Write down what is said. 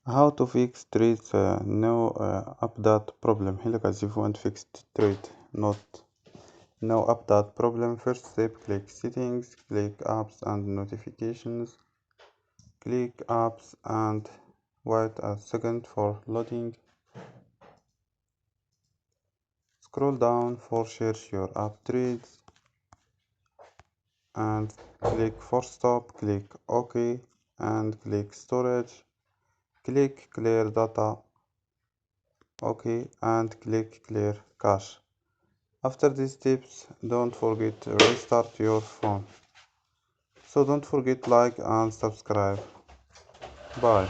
How to fix treat no update problem. Here guys, if you want to fix treat not no update problem, first step click settings, click apps and notifications, click apps and wait a second for loading. Scroll down for search your app treats and click force stop, click OK and click storage, click clear data, OK and click clear cache. After these steps, don't forget to restart your phone. So don't forget like and subscribe. Bye.